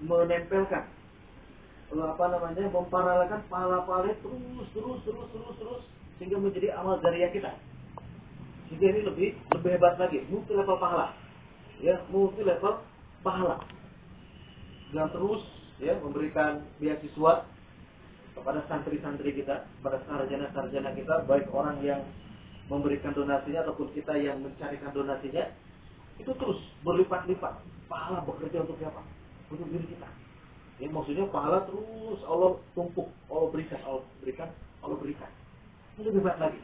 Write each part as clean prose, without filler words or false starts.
menempelkan, memparalelkan pahala-pahala terus sehingga menjadi amal jariah kita. Sehingga ini lebih hebat lagi, multi level pahala. Ya, multi level pahala. Dan terus ya memberikan beasiswa kepada santri-santri kita, kepada sarjana-sarjana kita, baik orang yang memberikan donasinya ataupun kita yang mencarikan donasinya, itu terus berlipat-lipat. Pahala bekerja untuk siapa? Untuk diri kita. Ya, maksudnya pahala terus Allah tumpuk, Allah berikan. Ini lebih hebat lagi.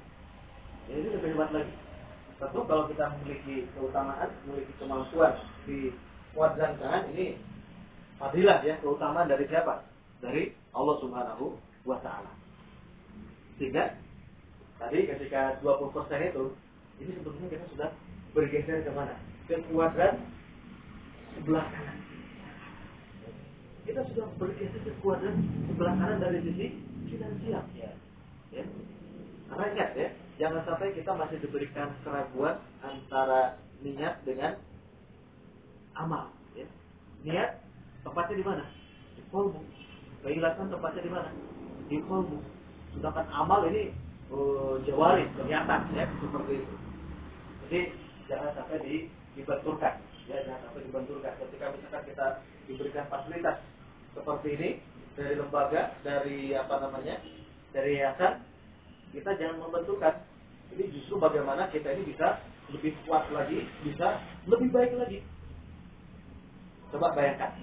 Ya, ini lebih hebat lagi. Tentu kalau kita memiliki keutamaan, memiliki kemampuan di kuadran kanan, ini fadilah ya, keutamaan dari siapa? Dari Allah Subhanahu wa Ta'ala. Sehingga tadi ketika 20% itu, ini sebetulnya kita sudah bergeser ke mana? Ke kuadran sebelah kanan. Kita sudah bergeser ke kuadran sebelah kanan dari sisi finansial. Ya. Karena ingat ya, jangan sampai kita masih diberikan keraguan antara niat dengan amal. Ya. Niat tempatnya di mana? Di qalbu. Keikhlasan tempatnya di mana? Di qalbu. Sedangkan amal ini jawari, kelihatan ya, seperti itu. Jadi jangan sampai dibenturkan. Ya, jangan sampai dibenturkan. Ketika misalkan kita diberikan fasilitas seperti ini dari lembaga, dari dari yayasan, kita jangan membenturkan. Jadi justru bagaimana kita ini bisa lebih kuat lagi, bisa lebih baik lagi. Coba bayangkan.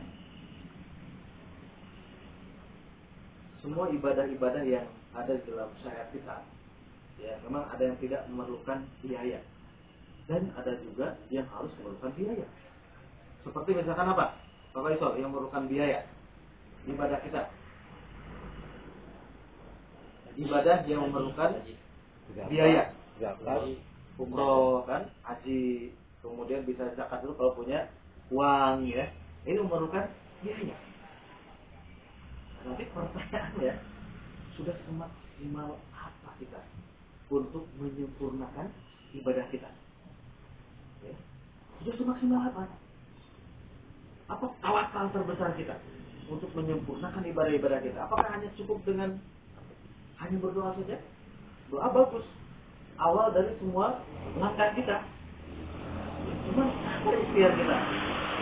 Semua ibadah-ibadah yang ada di dalam syariat kita, ya memang ada yang tidak memerlukan biaya, dan ada juga yang harus memerlukan biaya. Seperti misalkan apa? Bapak Isol yang memerlukan biaya, ibadah kita. Ibadah yang memerlukan biaya, umroh kan, haji, kemudian bisa zakat dulu kalau punya uang ya. Ini memerlukan biaya. Nanti pertanyaannya, sudah semaksimal apa kita untuk menyempurnakan ibadah kita? Ya. Sudah semaksimal apa? Apa tawakal terbesar kita untuk menyempurnakan ibadah-ibadah kita? Apakah hanya cukup dengan hanya berdoa saja? Doa bagus, awal dari semua langkah kita. Cuma apa ikhtiar kita?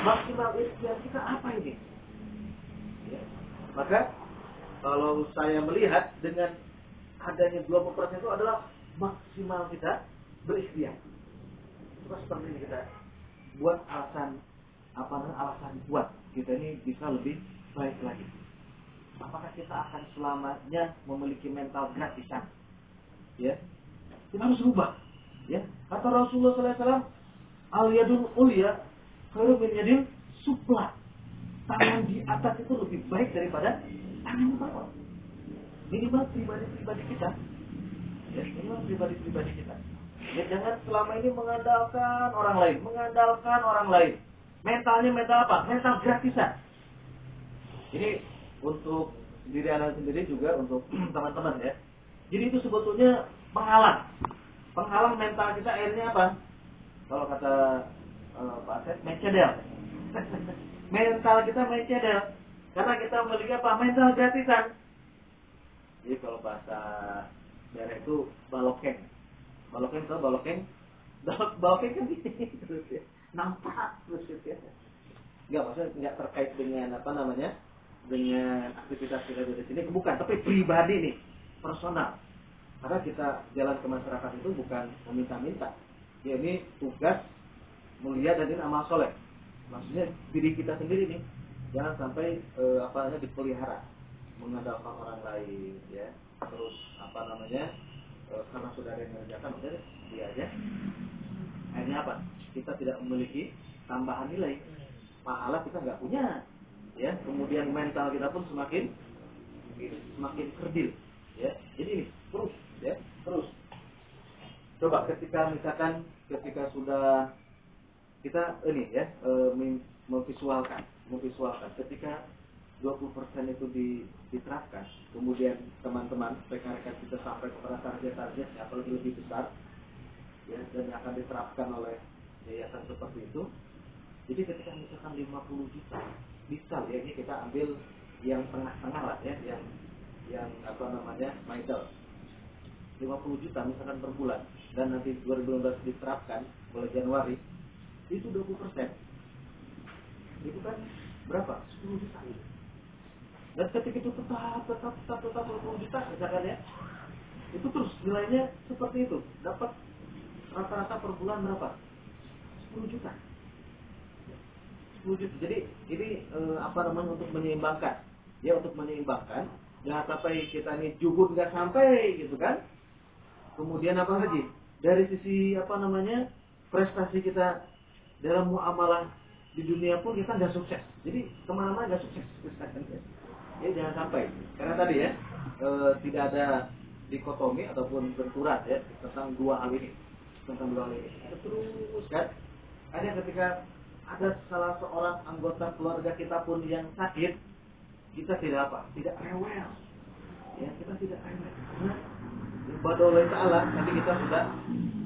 Maksimal ikhtiar kita apa ini? Ya. Maka kalau saya melihat dengan adanya 20% itu adalah maksimal kita berikhtiar. Coba seperti ini kita buat alasan buat kita ini bisa lebih baik lagi. Apakah kita akan selamanya memiliki mental gratisan? Ya, kita harus rubah. Ya, kata Rasulullah SAW, al-yadul ulya khairu min yadil sufla. Tangan di atas itu lebih baik daripada tangan di bawah. Minimal pribadi-pribadi kita. Ya, minimal pribadi-pribadi kita. Ya, jangan selama ini mengandalkan orang lain. Mentalnya mental apa? Mental gratisan. Ini untuk diri Anda sendiri juga untuk teman-teman ya. Jadi itu sebetulnya penghalang mental kita, akhirnya apa? Kalau kata Pak Asep, mencedel. Mental kita mencedel karena kita memiliki apa? Mental gratisan. Jadi kalau bahasa daerah itu balokeng. Balokeng kan gini terus ya. Nampak terus ya. Maksudnya enggak terkait dengan dengan aktivitas kita di sini, bukan, tapi pribadi nih, personal. Karena kita jalan ke masyarakat itu bukan meminta-minta. Ya, ini tugas mulia dan ini amal soleh. Maksudnya diri kita sendiri nih, jangan sampai dipelihara, mengandalkan orang lain, ya. Terus karena sudah ada yang mengerjakan, udah dia aja. Akhirnya apa? Kita tidak memiliki tambahan nilai. Pahala kita nggak punya. Ya, kemudian mental kita pun semakin kerdil, ya. Jadi ini terus. Coba ketika sudah kita memvisualkan ketika 20% itu diterapkan, kemudian teman-teman rekan-rekan kita sampai kepada target-target yang lebih besar, ya, dan yang akan diterapkan oleh yayasan seperti itu. Jadi ketika misalkan 50 juta, misal ya, ini kita ambil yang tengah-tengah lah ya, yang apa namanya, middle, 50 juta misalkan per bulan, dan nanti 2015 diterapkan mulai Januari, itu 20%. Itu kan berapa? 10 juta itu. Dan ketika itu tetap 20 juta misalkan ya, itu terus nilainya seperti itu, dapat rata-rata per bulan berapa? 10 juta. 10 juta. Jadi ini apa namanya, untuk menyeimbangkan. Ya, untuk menyeimbangkan. Jangan sampai kita ini juhud nggak sampai gitu kan. Kemudian apa lagi? Dari sisi apa namanya, prestasi kita dalam muamalah di dunia pun kita nggak sukses. Jadi kemana-mana nggak sukses. Ya jangan sampai. Karena tadi ya tidak ada dikotomi ataupun benturan ya tentang dua hal ini. Terus kan, ada ketika ada salah seorang anggota keluarga kita pun yang sakit, kita tidak apa? Tidak rewel. Ya, kita tidak rewel. Karena ibadah Allah Ta'ala, nanti kita sudah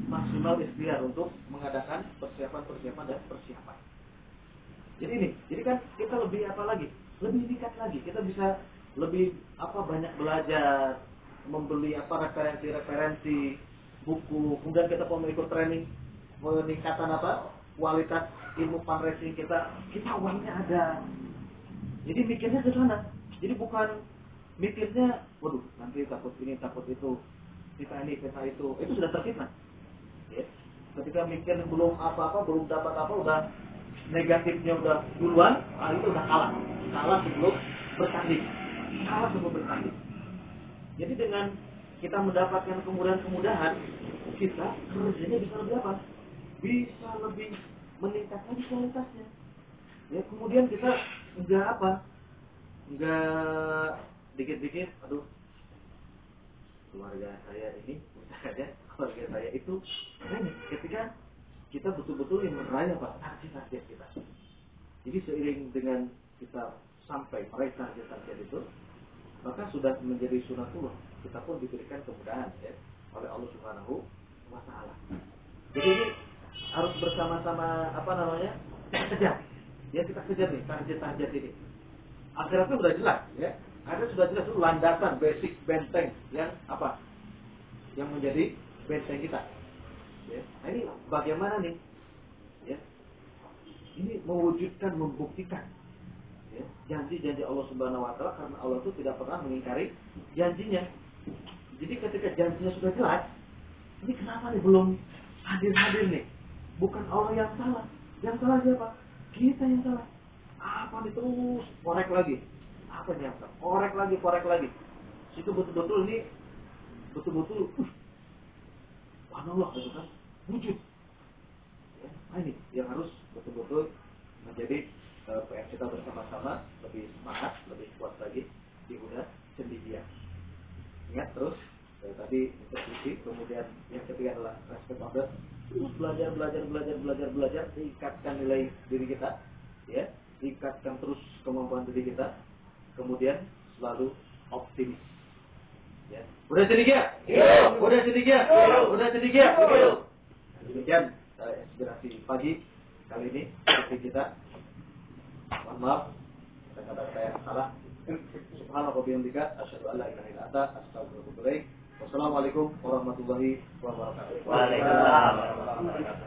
maksimal ikhtiar untuk mengadakan persiapan dan persiapan. Jadi ini, jadi kan kita lebih apa lagi? Lebih dekat lagi. Kita bisa lebih apa, banyak belajar, membeli apa, referensi buku. Kemudian kita mau ikut training, meningkatkan apa? Kualitas ilmu fundraising kita uangnya ada. Jadi mikirnya ke sana. Jadi bukan mikirnya, waduh, nanti takut ini, takut itu, kita ini, kita itu sudah terfitnah. Ya. Ketika mikir belum apa-apa, belum dapat apa, udah negatifnya udah duluan, itu udah kalah sebelum bertanding. Jadi dengan kita mendapatkan kemudahan-kemudahan, kita kerjanya bisa lebih apa? Bisa lebih meningkat lagi kualitasnya. Ya, kemudian kita enggak dikit-dikit, aduh, keluarga saya ini, misalnya keluarga saya itu, ini ketika kita betul-betul yang meraih apa? Target kita. Jadi seiring dengan kita sampai meraih target itu, maka sudah menjadi sunatullah. Kita pun diberikan kemudahan ya, oleh Allah Subhanahu wa Ta'ala. Jadi ini harus bersama-sama apa namanya, kita kejar. Ya, kita kejar nih target ini. Akhiratnya sudah jelas ya. Ada sudah jelas itu landasan, basic, benteng yang apa? Yang menjadi benteng kita. Ya. Nah, ini bagaimana nih? Ya. Ini mewujudkan, membuktikan ya, janji-janji Allah Subhanahu wa Ta'ala, karena Allah itu tidak pernah mengingkari janjinya. Jadi ketika janjinya sudah jelas, ini kenapa nih belum hadir nih? Bukan Allah yang salah. Yang salah siapa? Kita yang salah. Apa nih, terus korek lagi? Apa nih yang salah? Korek lagi. Itu betul-betul ini betul-betul subhanallah gitu kan, wujud. Ya, nah ini yang harus betul-betul menjadi PR kita bersama-sama, lebih semangat, lebih kuat lagi di Huda Cendekia. Ingat terus tadi introduksi, kemudian yang ketiga adalah respect others. Terus belajar, tingkatkan nilai diri kita, ya, tingkatkan terus kemampuan diri kita, kemudian selalu optimis. Ya. Udah Cendekia? Iya. Udah Cendekia? Iya. Udah Cendekia? Iya. Demikian inspirasi pagi kali ini seperti kita. Mohon maaf, kata-kata saya salah. Subhanallah wa bihamdika, asyhadu an la ilaha illa anta, astaghfiruka wa atubu ilaik. Wassalamualaikum warahmatullahi wabarakatuh. Waalaikumsalam warahmatullahi wabarakatuh.